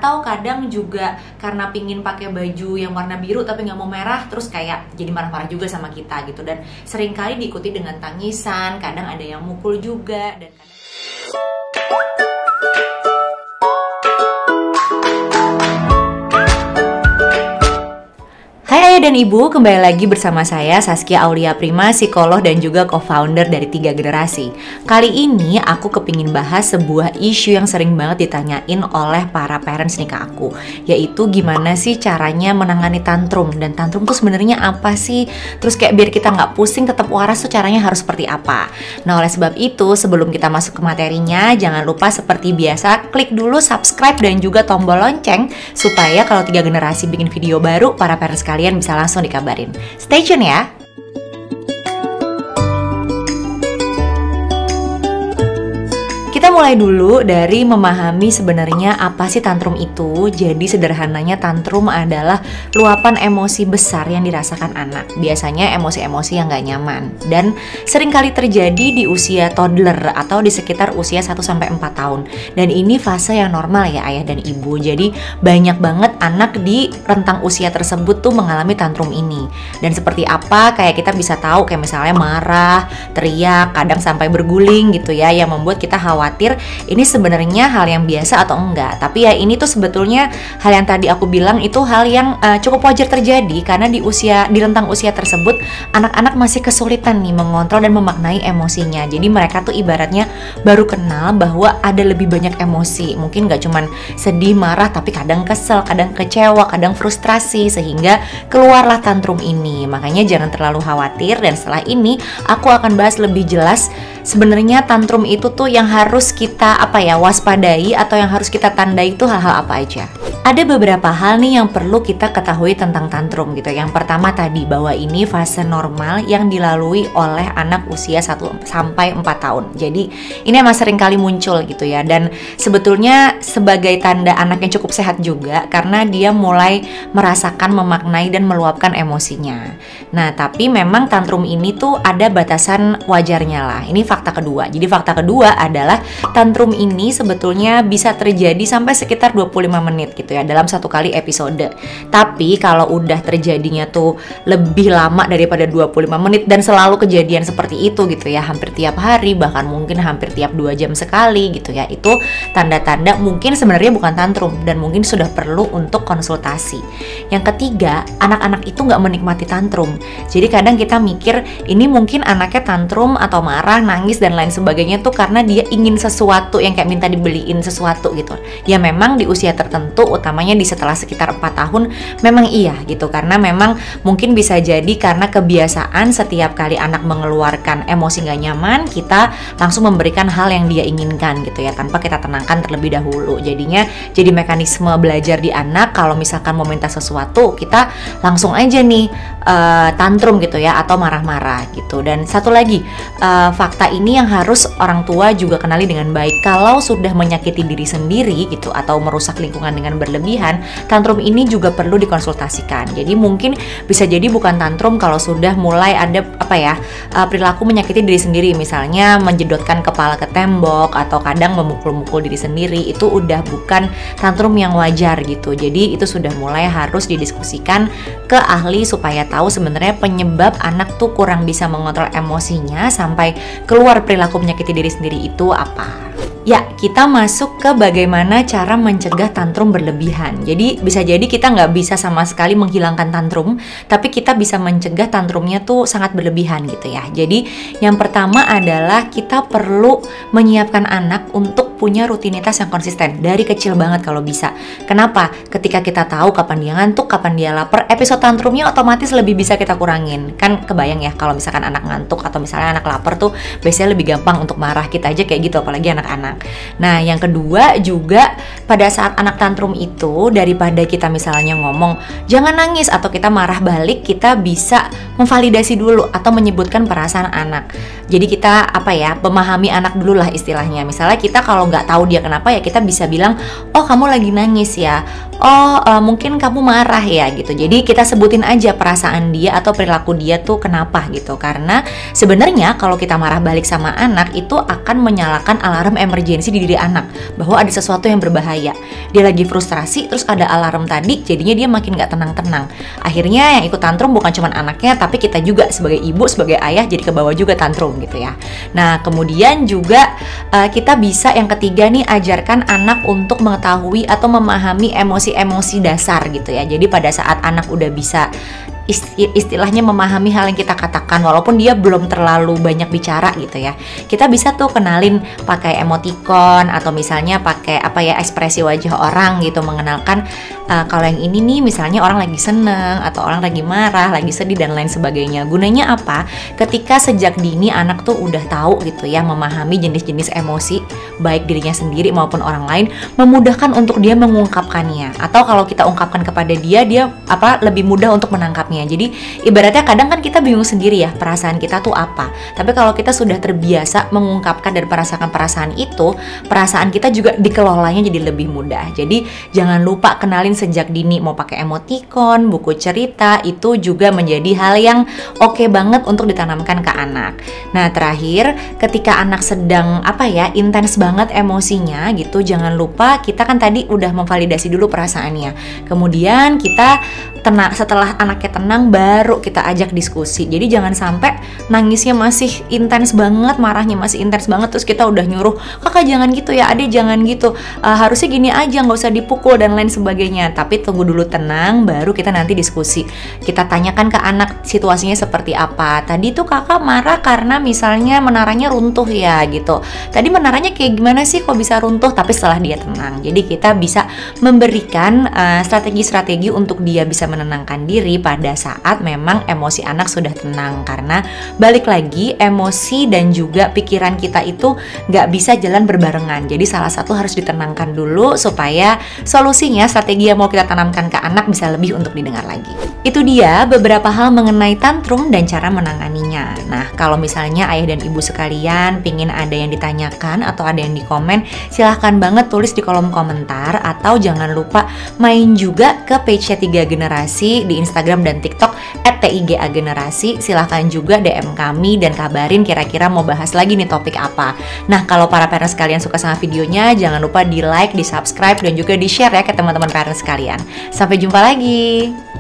Atau kadang juga karena pingin pakai baju yang warna biru tapi nggak mau merah, terus kayak jadi marah-marah juga sama kita gitu. Dan seringkali diikuti dengan tangisan, kadang ada yang mukul juga, dan kadang... Hai Ayah dan Ibu, kembali lagi bersama saya Saskia Aulia Prima, psikolog dan juga co-founder dari 3 Generasi. Kali ini aku kepingin bahas sebuah isu yang sering banget ditanyain oleh para parents nih ke aku, yaitu gimana sih caranya menangani tantrum, dan tantrum tuh sebenarnya apa sih? Terus kayak biar kita nggak pusing tetap waras tuh caranya harus seperti apa? Nah, oleh sebab itu sebelum kita masuk ke materinya, jangan lupa seperti biasa klik dulu subscribe dan juga tombol lonceng supaya kalau 3 Generasi bikin video baru, para parents kalian bisa langsung dikabarin. Stay tune ya. Kita mulai dulu dari memahami sebenarnya apa sih tantrum itu. Jadi sederhananya tantrum adalah luapan emosi besar yang dirasakan anak. Biasanya emosi-emosi yang gak nyaman dan seringkali terjadi di usia toddler atau di sekitar usia 1-4 tahun. Dan ini fase yang normal ya ayah dan ibu. Jadi banyak banget anak di rentang usia tersebut tuh mengalami tantrum ini. Dan seperti apa kayak kita bisa tahu kayak misalnya marah, teriak, kadang sampai berguling gitu ya, yang membuat kita khawatir ini sebenarnya hal yang biasa atau enggak. Tapi ya ini tuh sebetulnya hal yang tadi aku bilang itu hal yang cukup wajar terjadi karena di rentang usia tersebut anak-anak masih kesulitan nih mengontrol dan memaknai emosinya. Jadi mereka tuh ibaratnya baru kenal bahwa ada lebih banyak emosi. Mungkin gak cuman sedih, marah, tapi kadang kesel, kadang kecewa, kadang frustrasi, sehingga keluarlah tantrum ini. Makanya jangan terlalu khawatir, dan setelah ini aku akan bahas lebih jelas sebenarnya tantrum itu tuh yang harus kita waspadai atau yang harus kita tandai itu hal-hal apa aja. Ada beberapa hal nih yang perlu kita ketahui tentang tantrum gitu. Yang pertama tadi bahwa ini fase normal yang dilalui oleh anak usia 1-4 tahun. Jadi ini emang sering kali muncul gitu ya, dan sebetulnya sebagai tanda anak yang cukup sehat juga karena dia mulai merasakan, memaknai dan meluapkan emosinya. Nah, tapi memang tantrum ini tuh ada batasan wajarnya lah. Ini fakta kedua. Jadi fakta kedua adalah tantrum ini sebetulnya bisa terjadi sampai sekitar 25 menit gitu ya dalam satu kali episode. Tapi kalau udah terjadinya tuh lebih lama daripada 25 menit dan selalu kejadian seperti itu gitu ya, hampir tiap hari, bahkan mungkin hampir tiap 2 jam sekali gitu ya, itu tanda-tanda mungkin sebenarnya bukan tantrum dan mungkin sudah perlu untuk konsultasi. Yang ketiga, anak-anak itu nggak menikmati tantrum. Jadi kadang kita mikir ini mungkin anaknya tantrum atau marah, nangis dan lain sebagainya tuh karena dia ingin sesuatu yang kayak minta dibeliin sesuatu gitu. Ya memang di usia tertentu, utamanya di setelah sekitar 4 tahun, memang iya gitu, karena memang mungkin bisa jadi karena kebiasaan setiap kali anak mengeluarkan emosi gak nyaman, kita langsung memberikan hal yang dia inginkan gitu ya, tanpa kita tenangkan terlebih dahulu. Jadinya jadi mekanisme belajar di anak, kalau misalkan mau minta sesuatu, kita langsung aja nih tantrum gitu ya, atau marah-marah gitu. Dan satu lagi, fakta ini yang harus orang tua juga kenali dengan baik. Kalau sudah menyakiti diri sendiri gitu atau merusak lingkungan dengan berlebihan, tantrum ini juga perlu dikonsultasikan. Jadi mungkin bisa jadi bukan tantrum kalau sudah mulai ada perilaku menyakiti diri sendiri, misalnya menjedotkan kepala ke tembok atau kadang memukul-mukul diri sendiri, itu udah bukan tantrum yang wajar gitu. Jadi itu sudah mulai harus didiskusikan ke ahli supaya tahu sebenarnya penyebab anak tuh kurang bisa mengontrol emosinya sampai keluar perilaku menyakiti diri sendiri itu apa. Ya, kita masuk ke bagaimana cara mencegah tantrum berlebihan. Jadi bisa jadi kita nggak bisa sama sekali menghilangkan tantrum, tapi kita bisa mencegah tantrumnya tuh sangat berlebihan gitu ya. Jadi yang pertama adalah kita perlu menyiapkan anak untuk punya rutinitas yang konsisten dari kecil banget kalau bisa. Kenapa? Ketika kita tahu kapan dia ngantuk, kapan dia lapar, episode tantrumnya otomatis lebih bisa kita kurangin. Kan kebayang ya kalau misalkan anak ngantuk atau misalnya anak lapar tuh biasanya lebih gampang untuk marah, kita aja kayak gitu, apalagi anak-anak. Nah, yang kedua juga pada saat anak tantrum itu, daripada kita misalnya ngomong jangan nangis atau kita marah balik, kita bisa memvalidasi dulu atau menyebutkan perasaan anak. Jadi kita memahami anak dulu lah istilahnya. Misalnya kita kalau nggak tahu dia kenapa, ya kita bisa bilang, oh kamu lagi nangis ya, mungkin kamu marah ya gitu. Jadi kita sebutin aja perasaan dia atau perilaku dia tuh kenapa gitu. Karena sebenarnya kalau kita marah balik sama anak itu akan menyalakan alarm emergensi di diri anak bahwa ada sesuatu yang berbahaya. Dia lagi frustrasi terus ada alarm tadi, jadinya dia makin gak tenang-tenang. Akhirnya yang ikut tantrum bukan cuma anaknya, tapi kita juga sebagai ibu, sebagai ayah jadi kebawa juga tantrum gitu ya. Nah kemudian juga kita bisa yang ketiga nih, ajarkan anak untuk mengetahui atau memahami emosi-emosi dasar gitu ya. Jadi pada saat anak udah bisa istilahnya memahami hal yang kita katakan walaupun dia belum terlalu banyak bicara gitu ya, kita bisa tuh kenalin pakai emoticon atau misalnya pakai ekspresi wajah orang gitu, mengenalkan kalau yang ini nih misalnya orang lagi seneng atau orang lagi marah, lagi sedih dan lain sebagainya. Gunanya apa? Ketika sejak dini anak tuh udah tahu gitu ya, memahami jenis-jenis emosi baik dirinya sendiri maupun orang lain, memudahkan untuk dia mengungkapkannya. Atau kalau kita ungkapkan kepada dia lebih mudah untuk menangkapnya. Jadi ibaratnya kadang kan kita bingung sendiri ya perasaan kita tuh apa. Tapi kalau kita sudah terbiasa mengungkapkan dan merasakan perasaan itu, perasaan kita juga dikelolanya jadi lebih mudah. Jadi jangan lupa kenalin sejak dini, mau pakai emoticon, buku cerita, itu juga menjadi hal yang oke banget untuk ditanamkan ke anak. Nah terakhir, ketika anak sedang intens banget emosinya gitu, jangan lupa kita kan tadi udah memvalidasi dulu perasaannya. Kemudian kita setelah anaknya tenang baru kita ajak diskusi. Jadi jangan sampai nangisnya masih intens banget, marahnya masih intens banget, terus kita udah nyuruh kakak jangan gitu ya, adek jangan gitu, harusnya gini aja, nggak usah dipukul dan lain sebagainya. Tapi tunggu dulu tenang, baru kita nanti diskusi. Kita tanyakan ke anak situasinya seperti apa. Tadi tuh kakak marah karena misalnya menaranya runtuh ya gitu. Tadi menaranya kayak gimana sih kok bisa runtuh? Tapi setelah dia tenang, jadi kita bisa memberikan strategi-strategi untuk dia bisa menenangkan diri pada saat memang emosi anak sudah tenang. Karena balik lagi, emosi dan juga pikiran kita itu nggak bisa jalan berbarengan. Jadi salah satu harus ditenangkan dulu supaya solusinya, strategi yang mau kita tanamkan ke anak bisa lebih untuk didengar lagi. Itu dia beberapa hal mengenai tantrum dan cara menanganinya. Nah kalau misalnya ayah dan ibu sekalian pingin ada yang ditanyakan atau ada yang di komen, silahkan banget tulis di kolom komentar. Atau jangan lupa main juga ke page-nya 3 Generasi di Instagram dan TikTok @TIGA-Generasi. Silahkan juga DM kami dan kabarin kira-kira mau bahas lagi nih topik apa. Nah kalau para parents sekalian suka sama videonya, jangan lupa di like, di subscribe dan juga di share ya ke teman-teman parents sekalian. Sampai jumpa lagi.